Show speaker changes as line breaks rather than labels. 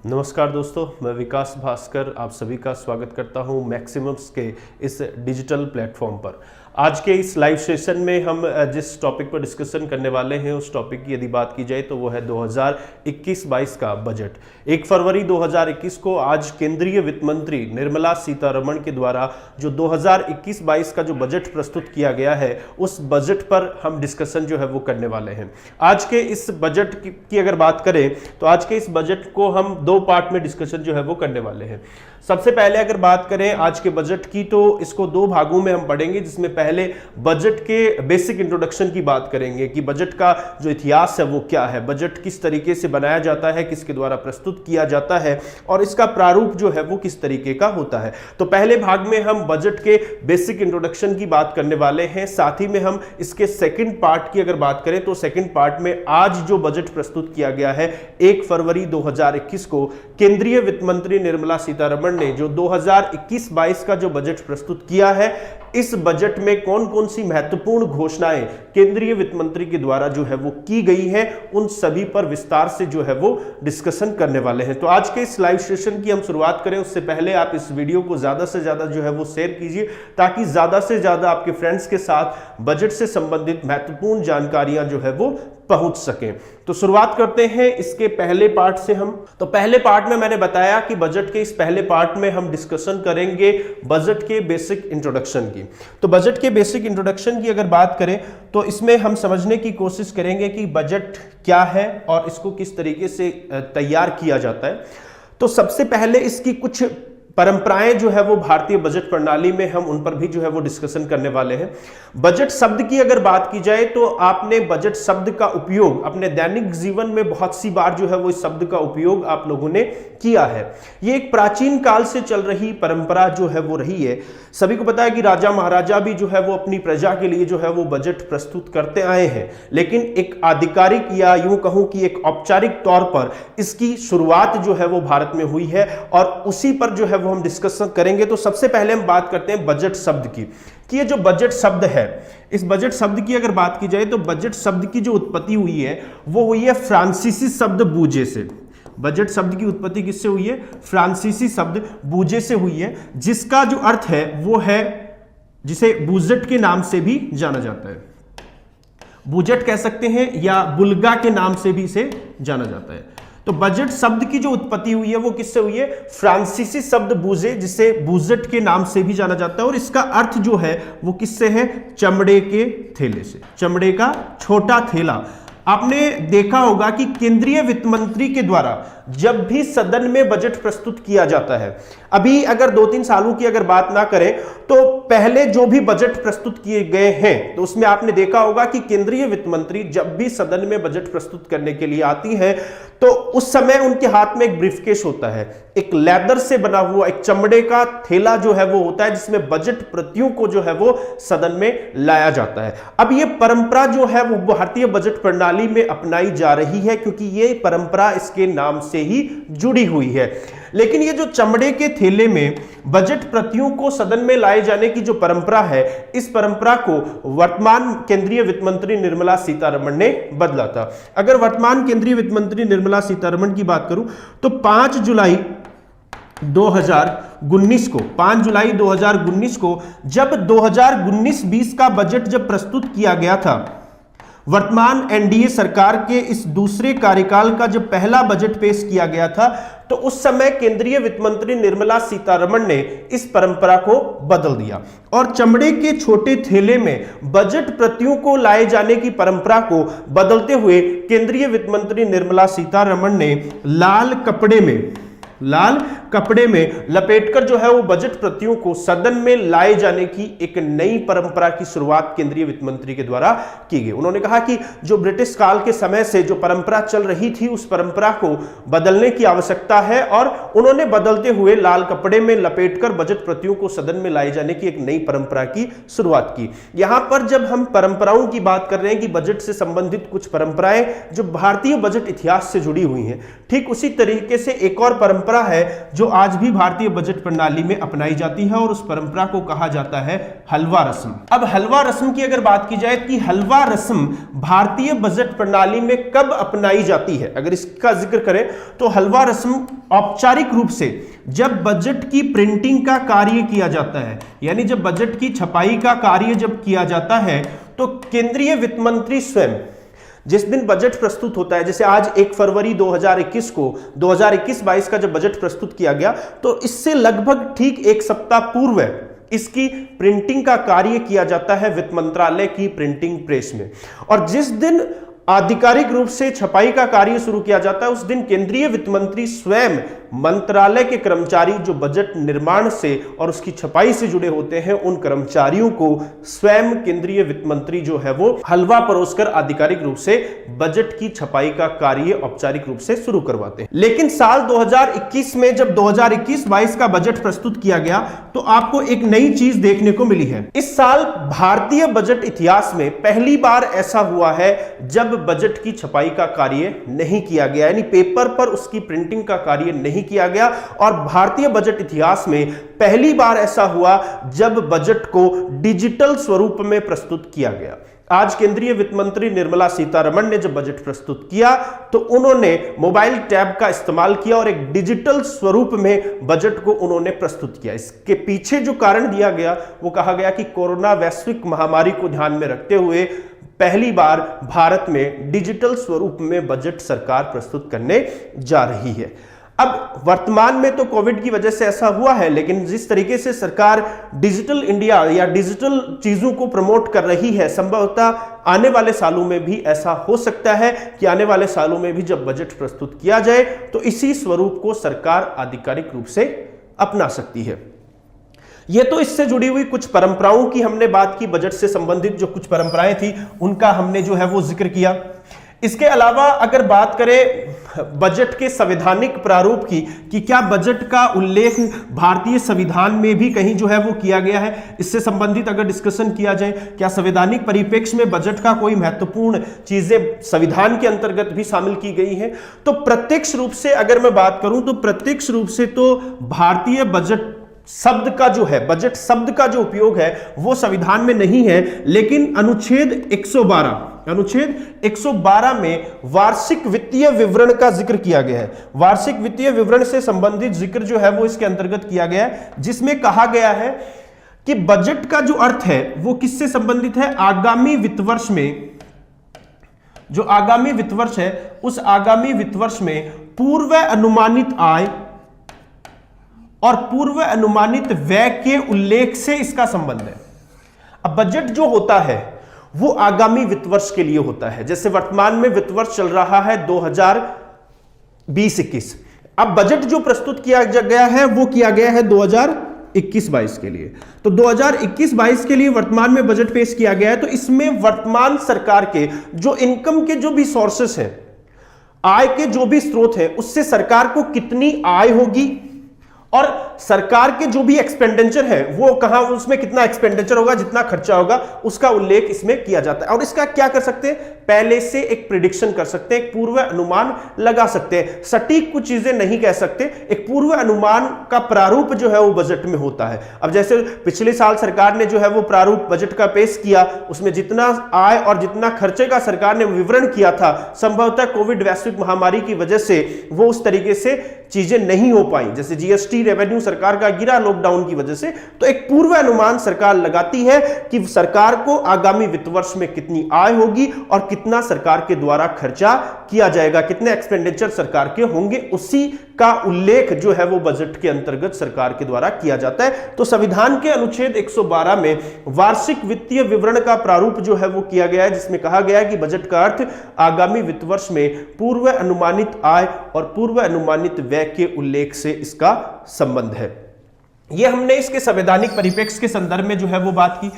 नमस्कार दोस्तों, मैं विकास भास्कर आप सभी का स्वागत करता हूं मैक्सिमम्स के इस डिजिटल प्लेटफॉर्म पर। आज के इस लाइव सेशन में हम जिस टॉपिक पर डिस्कशन करने वाले हैं उस टॉपिक की यदि बात की जाए तो वो है 2021-22 का बजट। 1 फरवरी 2021 को आज केंद्रीय वित्त मंत्री निर्मला सीतारमण के द्वारा जो 2021-22 का जो बजट प्रस्तुत किया गया है उस बजट पर हम डिस्कशन जो है वो करने वाले हैं। आज के इस बजट की अगर बात करें तो आज के इस बजट को हम 2 पार्ट में डिस्कशन जो है वो करने वाले हैं। सबसे पहले अगर बात करें आज के बजट की तो इसको 2 भागों में हम पढ़ेंगे, जिसमें पहले बजट के बेसिक इंट्रोडक्शन की बात करेंगे कि बजट का जो इतिहास है वो क्या है, बजट किस तरीके से बनाया जाता है, किसके द्वारा प्रस्तुत किया जाता है और इसका प्रारूप जो है वो किस तरीके का होता है। तो पहले भाग में हम बजट के बेसिक इंट्रोडक्शन की बात करने वाले हैं, साथ ही में हम इसके सेकंड पार्ट की अगर बात करें तो सेकंड पार्ट में आज जो बजट प्रस्तुत किया गया है 1 फरवरी 2021 को केंद्रीय वित्त मंत्री निर्मला सीतारमण ने जो 2021-22 का जो बजट प्रस्तुत किया है, इस बजट में कौन कौन सी महत्वपूर्ण घोषणाएं केंद्रीय वित्त मंत्री के द्वारा जो है वो की गई है, उन सभी पर विस्तार से जो है वो डिस्कशन करने वाले हैं। तो आज के इस लाइव सेशन की हम शुरुआत करें उससे पहले आप इस वीडियो को ज्यादा से ज्यादा जो है वो शेयर कीजिए, ताकि ज्यादा से ज्यादा आपके फ्रेंड्स के साथ बजट से संबंधित महत्वपूर्ण जानकारियां जो है वो पहुंच सकें। तो शुरुआत करते हैं इसके पहले पार्ट से। हम तो पहले पार्ट में मैंने बताया कि बजट के इस पहले पार्ट में हम डिस्कशन करेंगे बजट के बेसिक इंट्रोडक्शन की। तो बजट के बेसिक इंट्रोडक्शन की अगर बात करें तो इसमें हम समझने की कोशिश करेंगे कि बजट क्या है और इसको किस तरीके से तैयार किया जाता है। तो सबसे पहले इसकी कुछ परंपराएं जो है वो भारतीय बजट प्रणाली में हम उन पर भी जो है वो डिस्कशन करने वाले हैं। बजट शब्द की अगर बात की जाए तो आपने बजट शब्द का उपयोग अपने दैनिक जीवन में बहुत सी बार जो है वो इस शब्द का उपयोग आप लोगों ने किया है। ये एक प्राचीन काल से चल रही परंपरा जो है वो रही है। सभी को पता है कि राजा महाराजा भी जो है वो अपनी प्रजा के लिए जो है वो बजट प्रस्तुत करते आए हैं, लेकिन एक आधिकारिक या यूं कहूं कि एक औपचारिक तौर पर इसकी शुरुआत जो है वो भारत में हुई है और उसी पर जो है वो हम डिस्कशन करेंगे। तो सबसे पहले हम बात करते हैं बजट शब्द की कि ये जो बजट शब्द है, इस बजट शब्द की अगर बात की जाए तो बजट शब्द की जो उत्पत्ति हुई है वो हुई है फ्रांसीसी शब्द बूजे से। बजट शब्द की उत्पत्ति किससे हुई है? फ्रांसीसी शब्द बूजे से हुई है, जिसका जो अर्थ है वो है जिसे बुजेट के नाम से भी जाना जाता है। बुजेट कह सकते हैं या बुल्गा के नाम से भी इसे जाना जाता है। तो बजट शब्द की जो उत्पत्ति हुई है वो किससे हुई है? फ्रांसीसी शब्द बूजे, जिसे बुजेट के नाम से भी जाना जाता है, और इसका अर्थ जो है वो किससे है? चमड़े के थैले से, चमड़े का छोटा थैला। आपने देखा होगा कि केंद्रीय वित्त मंत्री के द्वारा जब भी सदन में बजट प्रस्तुत किया जाता है, अभी अगर 2-3 सालों की अगर बात ना करें तो पहले जो भी बजट प्रस्तुत किए गए हैं तो उसमें आपने देखा होगा कि केंद्रीय वित्त मंत्री जब भी सदन में बजट प्रस्तुत करने के लिए आती हैं तो उस समय उनके हाथ में एक ब्रीफकेस होता है, एक लेदर से बना हुआ एक चमड़े का थैला जो है वो होता है, जिसमें बजट प्रतियों को जो है वो सदन में लाया जाता है। अब ये परंपरा जो है वो भारतीय बजट प्रणाली में अपनाई जा रही है, क्योंकि ये परंपरा इसके नाम से ही जुड़ी हुई है। लेकिन ये जो चमड़े के थैले में बजट प्रतियों को सदन में लाए जाने की जो परंपरा है, इस परंपरा को वर्तमान केंद्रीय वित्त मंत्री निर्मला सीतारमण ने बदला था। अगर वर्तमान केंद्रीय वित्त मंत्री निर्मला सीतारमण की बात करूं तो 5 जुलाई 2019 को जब 2019-20 का बजट जब प्रस्तुत किया गया था, वर्तमान एनडीए सरकार के इस दूसरे कार्यकाल का जब पहला बजट पेश किया गया था, तो उस समय केंद्रीय वित्त मंत्री निर्मला सीतारमण ने इस परंपरा को बदल दिया और चमड़े के छोटे थैले में बजट प्रतियों को लाए जाने की परंपरा को बदलते हुए केंद्रीय वित्त मंत्री निर्मला सीतारमण ने लाल कपड़े में लपेटकर जो है वो बजट प्रतियों को सदन में लाए जाने की एक नई परंपरा की शुरुआत केंद्रीय वित्त मंत्री के द्वारा की गई। उन्होंने कहा कि जो ब्रिटिश काल के समय से जो परंपरा चल रही थी उस परंपरा को बदलने की आवश्यकता है, और उन्होंने बदलते हुए लाल कपड़े में लपेटकर बजट प्रतियों को सदन में लाए जाने की एक नई परंपरा की शुरुआत की। यहां पर जब हम परंपराओं की बात कर रहे हैं कि बजट से संबंधित कुछ परंपराएं जो भारतीय बजट इतिहास से जुड़ी हुई हैं, ठीक उसी तरीके से एक और परंपरा है जो आज भी भारतीय बजट प्रणाली में अपनाई जाती है और उस परंपरा को कहा जाता है हलवा रस्म। अब हलवा रस्म की अगर बात की जाए कि हलवा रस्म भारतीय बजट प्रणाली में कब अपनाई जाती है, अगर इसका जिक्र करें तो हलवा रस्म औपचारिक रूप से जब बजट की प्रिंटिंग का कार्य किया जाता है, यानी जब बजट की छपाई का कार्य जब किया जाता है तो केंद्रीय वित्त मंत्री स्वयं जिस दिन बजट प्रस्तुत होता है, जैसे आज 1 फरवरी 2021 को 2021-22 का जब बजट प्रस्तुत किया गया तो इससे लगभग ठीक एक सप्ताह पूर्व इसकी प्रिंटिंग का कार्य किया जाता है वित्त मंत्रालय की प्रिंटिंग प्रेस में। और जिस दिन आधिकारिक रूप से छपाई का कार्य शुरू किया जाता है उस दिन केंद्रीय वित्त मंत्री स्वयं मंत्रालय के कर्मचारी जो बजट निर्माण से और उसकी छपाई से जुड़े होते हैं उन कर्मचारियों को स्वयं केंद्रीय वित्त मंत्री जो है वो हलवा परोसकर आधिकारिक रूप से बजट की छपाई का कार्य औपचारिक रूप से शुरू करवाते हैं। लेकिन साल 2021 में जब 2021-22 का बजट प्रस्तुत किया गया तो आपको एक नई चीज देखने को मिली है। इस साल भारतीय बजट इतिहास में पहली बार ऐसा हुआ है जब बजट की छपाई का कार्य नहीं किया गया, यानी पेपर पर उसकी प्रिंटिंग का कार्य नहीं किया गया। और भारतीय बजट इतिहास में पहली बार ऐसा हुआ जब बजट को डिजिटल स्वरूप में प्रस्तुत किया गया। आज केंद्रीय वित्त मंत्री निर्मला सीतारमण ने जब बजट प्रस्तुत किया तो उन्होंने मोबाइल टैब का इस्तेमाल किया और एक डिजिटल स्वरूप में बजट को उन्होंने प्रस्तुत किया। इसके पीछे जो कारण दिया गया वो कहा गया कि कोरोना वैश्विक महामारी को ध्यान में रखते हुए पहली बार भारत में डिजिटल स्वरूप में बजट सरकार प्रस्तुत करने जा रही है। अब वर्तमान में तो कोविड की वजह से ऐसा हुआ है, लेकिन जिस तरीके से सरकार डिजिटल इंडिया या डिजिटल चीजों को प्रमोट कर रही है, संभवतः आने वाले सालों में भी ऐसा हो सकता है कि आने वाले सालों में भी जब बजट प्रस्तुत किया जाए तो इसी स्वरूप को सरकार आधिकारिक रूप से अपना सकती है। ये तो इससे जुड़ी हुई कुछ परंपराओं की हमने बात की, बजट से संबंधित जो कुछ परंपराएं थी उनका हमने जो है वो जिक्र किया। इसके अलावा अगर बात करें बजट के संवैधानिक प्रारूप की कि क्या बजट का उल्लेख भारतीय संविधान में भी कहीं जो है वो किया गया है, इससे संबंधित अगर डिस्कशन किया जाए, क्या संवैधानिक परिप्रेक्ष्य में बजट का कोई महत्वपूर्ण चीजें संविधान के अंतर्गत भी शामिल की गई हैं, तो प्रत्यक्ष रूप से अगर मैं बात करूं तो प्रत्यक्ष रूप से तो भारतीय बजट शब्द का जो है, बजट शब्द का जो उपयोग है वो संविधान में नहीं है, लेकिन अनुच्छेद 112 में वार्षिक वित्तीय विवरण का जिक्र किया गया है। वार्षिक वित्तीय विवरण से संबंधित जिक्र जो है वो इसके अंतर्गत किया गया है, जिसमें कहा गया है कि बजट का जो अर्थ है वो किससे संबंधित है, आगामी वित्त वर्ष में, जो आगामी वित्त वर्ष है उस आगामी वित्त वर्ष में पूर्व अनुमानित आय और पूर्व अनुमानित व्यय के उल्लेख से इसका संबंध है। अब बजट जो होता है वो आगामी वित्त वर्ष के लिए होता है। जैसे वर्तमान में वित्त वर्ष चल रहा है 2020-21, अब बजट जो प्रस्तुत किया गया है वो किया गया है 2021-22 के लिए। तो 2021-22 के लिए वर्तमान में बजट पेश किया गया है, तो इसमें वर्तमान सरकार के जो इनकम के जो भी सोर्सेस हैं, आय के जो भी स्रोत हैं, उससे सरकार को कितनी आय होगी और सरकार के जो भी एक्सपेंडिचर है वो कहां, उसमें कितना एक्सपेंडिचर होगा, जितना खर्चा होगा उसका उल्लेख इसमें किया जाता है। और इसका क्या कर सकते हैं, पहले से एक प्रिडिक्शन कर सकते हैं, एक पूर्व अनुमान लगा सकते हैं। सटीक कुछ चीजें नहीं कह सकते, एक पूर्व अनुमान का प्रारूप जो है वो बजट में होता है। अब जैसे पिछले साल सरकार ने जो है वो प्रारूप बजट का पेश किया, उसमें जितना आय और जितना खर्चे का सरकार ने विवरण किया था, संभवतः कोविड वैश्विक महामारी की वजह से वो उस तरीके से चीजें नहीं हो पाई, जैसे जीएसटी रेवेन्यू सरकार का गिरा लॉकडाउन की वजह से। तो एक पूर्व अनुमान सरकार लगाती है कि सरकार को आगामी वित्त वर्ष में कितनी आय होगी और कितना सरकार के द्वारा खर्चा किया जाएगा, कितने एक्सपेंडिचर सरकार के होंगे, उसी का उल्लेख जो है वो बजट के अंतर्गत सरकार के द्वारा किया जाता है। तो संविधान के अनुच्छेद 112 में वार्षिक वित्तीय विवरण का प्रारूप जो है वो किया गया है, जिसमें कहा गया है कि बजट का अर्थ आगामी वित्त वर्ष में पूर्व अनुमानित आय और पूर्व अनुमानित व्यय के उल्लेख से इसका संबंध है। यह हमने इसके संवैधानिक परिप्रेक्ष्य के संदर्भ में जो है वो बात की।